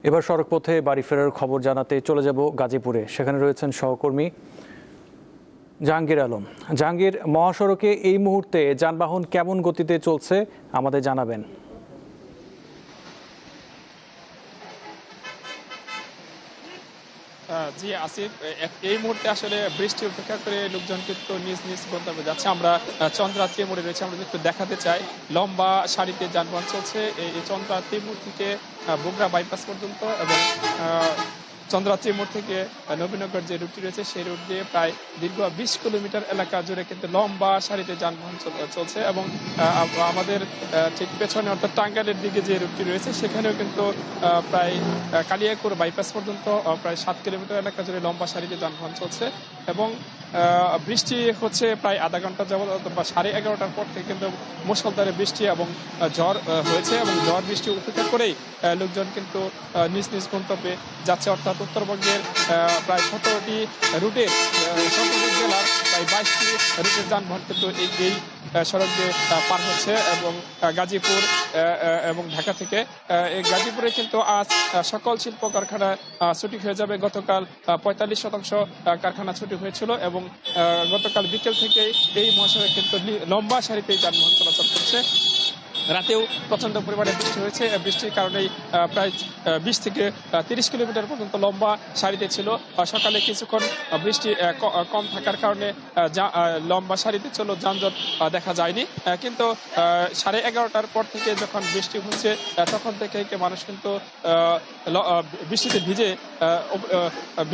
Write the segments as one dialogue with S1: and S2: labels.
S1: এবার সড়কপথে বাড়ি ফেরার খবর জানাতে চলে যাব গাজীপুরে। সেখানে রয়েছেন সহকর্মী জাহাঙ্গীর আলম। জাহাঙ্গীর, মহাসড়কে এই মুহূর্তে যানবাহন কেমন গতিতে চলছে আমাদের জানাবেন।
S2: জি আসিফ, এই মুহূর্তে আসলে বৃষ্টি উপেক্ষা করে লোকজন কিন্তু নিজ নিজ গন্তব্যে যাচ্ছে। আমরা চন্দ্রাত্রী মোড়ে রয়েছে, আমরা একটু দেখাতে চাই লম্বা সারিতে যানবাহন চলছে এই চন্দ্রাত্রী মোড় থেকে বগুড়া বাইপাস পর্যন্ত, এবং চন্দ্রাত্রী মোড় থেকে নবীনগর যে রুটটি রয়েছে সেই রুট দিয়ে প্রায় দীর্ঘ 20 কিলোমিটার এলাকা জুড়ে কিন্তু লম্বা সারিতে যানবাহন চলছে। এবং আমাদের ঠিক পেছনে অর্থাৎ টাঙ্গাইলের দিকে যে রুটটি রয়েছে সেখানেও কিন্তু প্রায় কালিয়াকৈর বাইপাস পর্যন্ত প্রায় 7 কিলোমিটার এলাকা জুড়ে লম্বা সারিতে যানবাহন চলছে। এবং বৃষ্টি হচ্ছে প্রায় আধা ঘন্টা যাবত বা 11:30টার পর থেকে কিন্তু মুষলধারে বৃষ্টি এবং ঝড় হয়েছে, এবং ঝড় বৃষ্টি উপেক্ষা করেই লোকজন কিন্তু নিজ নিজ গন্তব্যে যাচ্ছে। অর্থাৎ উত্তরবঙ্গের প্রায় 17টি রুটের 17টি জেলার প্রায় 22টি রুটের যানবাহন কিন্তু এই সড়ক দিয়ে পার হচ্ছে। এবং গাজীপুর এবং ঢাকা থেকে এই গাজীপুরে কিন্তু আজ সকল শিল্প কারখানা ছুটি হয়ে যাবে। গতকাল 45% কারখানা ছুটি হয়েছিল, এবং গতকাল বিকেল থেকেই এই মহাসড়কে কিন্তু লম্বা সারিতে যানবাহন চলাচল করছে। রাতেও প্রচন্ড পরিমাণে বৃষ্টি হয়েছে। বৃষ্টির কারণেই প্রায় 20 থেকে 30 কিলোমিটার পর্যন্ত লম্বা সারিতে ছিল। সকালে কিছুক্ষণ বৃষ্টি কম থাকার কারণে লম্বা সারিতে ছিল, যানজট দেখা যায়নি। কিন্তু 11:30টার পর থেকে যখন বৃষ্টি হচ্ছে তখন থেকে মানুষ কিন্তু বৃষ্টিতে ভিজে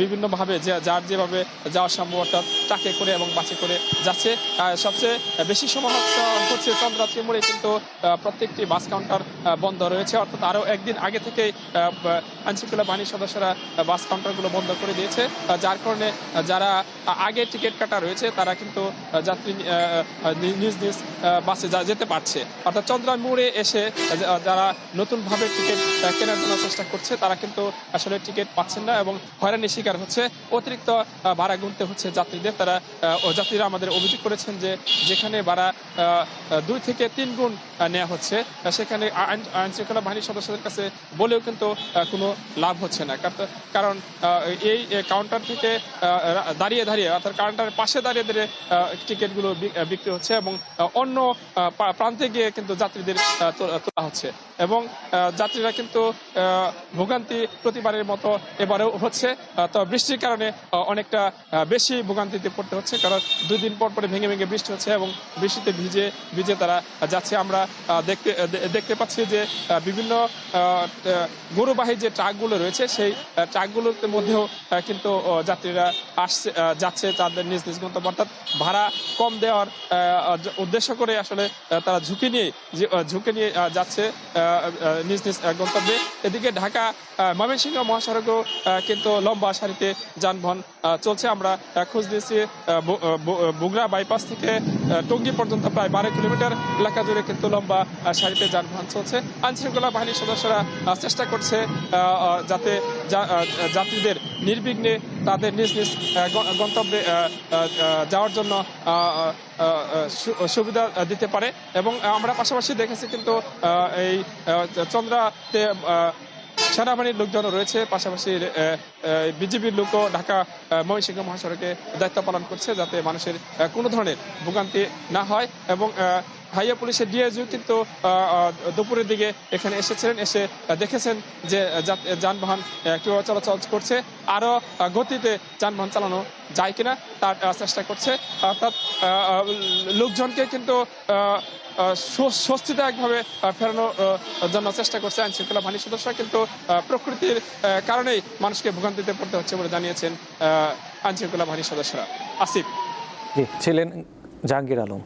S2: বিভিন্নভাবে যার যেভাবে যাওয়া সম্ভব অর্থাৎ ট্রাকে করে এবং বাসে করে যাচ্ছে। সবচেয়ে বেশি সময় হচ্ছে চন্দ্রাত্রী মোড়ে কিন্তু প্রত্যেকটি বাস কাউন্টার বন্ধ রয়েছে। অর্থাৎ আরও একদিন আগে থেকেই আইনশৃঙ্খলা বাহিনীর সদস্যরা বাস কাউন্টারগুলো বন্ধ করে দিয়েছে, যার কারণে যারা আগে টিকিট কাটা রয়েছে তারা কিন্তু যাত্রী নিজ নিজ বাসে যেতে পারছে। অর্থাৎ চন্দ্রা মোড়ে এসে যারা নতুনভাবে টিকিট কেনার জন্য চেষ্টা করছে তারা কিন্তু আসলে টিকিট পাচ্ছেন না এবং হয়রানির শিকার হচ্ছে। অতিরিক্ত ভাড়া গুনতে হচ্ছে যাত্রীদের। যাত্রীরা আমাদের অভিযোগ করেছেন যে যেখানে ভাড়া 2 থেকে 3 গুণ নেওয়া হচ্ছে সেখানে আইনশৃঙ্খলা বাহিনীর সদস্যদের কাছে বলেও কিন্তু কোনো লাভ হচ্ছে না। কারণ এই কাউন্টার থেকে দাঁড়িয়ে অর্থাৎ কাউন্টারের পাশে দাঁড়িয়ে টিকিটগুলো বিক্রি হচ্ছে, এবং অন্য প্রান্তে গিয়ে কিন্তু যাত্রীদের তোলা হচ্ছে। এবং যাত্রীরা কিন্তু ভোগান্তি প্রতিবারের মতো এবারেও হচ্ছে। তো বৃষ্টির কারণে অনেকটা বেশি ভোগান্তিতে পড়তে হচ্ছে, কারণ 2 দিন পর পরে ভেঙে ভেঙে বৃষ্টি হচ্ছে এবং বৃষ্টিতে ভিজে তারা যাচ্ছে। আমরা দেখতে পাচ্ছি যে বিভিন্ন গরুবাহী যে ট্রাকগুলো রয়েছে সেই ট্রাকগুলোর মধ্যেও কিন্তু যাত্রীরা যাচ্ছে তাদের নিজ নিজ গন্তব্য। অর্থাৎ ভাড়া কম দেওয়ার উদ্দেশ্য করে আসলে তারা ঝুঁকি নিয়ে যাচ্ছে নিজ নিজ গন্তব্যে। এদিকে ঢাকা ময়মনসিংহ মহাসড়কেও কিন্তু লম্বা সারিতে যানবাহন চলছে। আমরা খোঁজ দিয়েছি বগুড়া বাইপাস থেকে টঙ্গী পর্যন্ত প্রায় 12 কিলোমিটার এলাকা জুড়ে কিন্তু লম্বা সারিতে যানবাহন চলছে। আইনশৃঙ্খলা বাহিনীর সদস্যরা চেষ্টা করছে যাতে যাত্রীদের নির্বিঘ্নে তাদের নিজ নিজ গন্তব্যে যাওয়ার জন্য সুবিধা দিতে পারে। এবং আমরা পাশাপাশি দেখেছি কিন্তু এই চন্দ্রাতে সেনাবাহিনীর লোকজনও রয়েছে, পাশাপাশি বিজিবির লোকও ঢাকা ময়মনসিংহ মহাসড়কে দায়িত্ব পালন করছে যাতে মানুষের কোনো ধরনের ভোগান্তি না হয়। এবং হাইওয়ে পুলিশের ডিআইজিও কিন্তু দুপুরের দিকে এখানে এসেছিলেন, এসে দেখেছেন যে যানবাহন কীভাবে চলাচল করছে, আরও গতিতে যানবাহন চালানো যায় কিনা তার চেষ্টা করছে। অর্থাৎ লোকজনকে কিন্তু স্বস্তিদায়কভাবে ফেরানোর জন্য চেষ্টা করছে আইনশৃঙ্খলা বাহিনীর সদস্যরা, কিন্তু প্রকৃতির কারণেই মানুষকে ভোগান্তিতে পড়তে হচ্ছে বলে জানিয়েছেন আইনশৃঙ্খলা বাহিনীর সদস্যরা। আসিফ
S1: ছিলেন জাহাঙ্গীর আলম।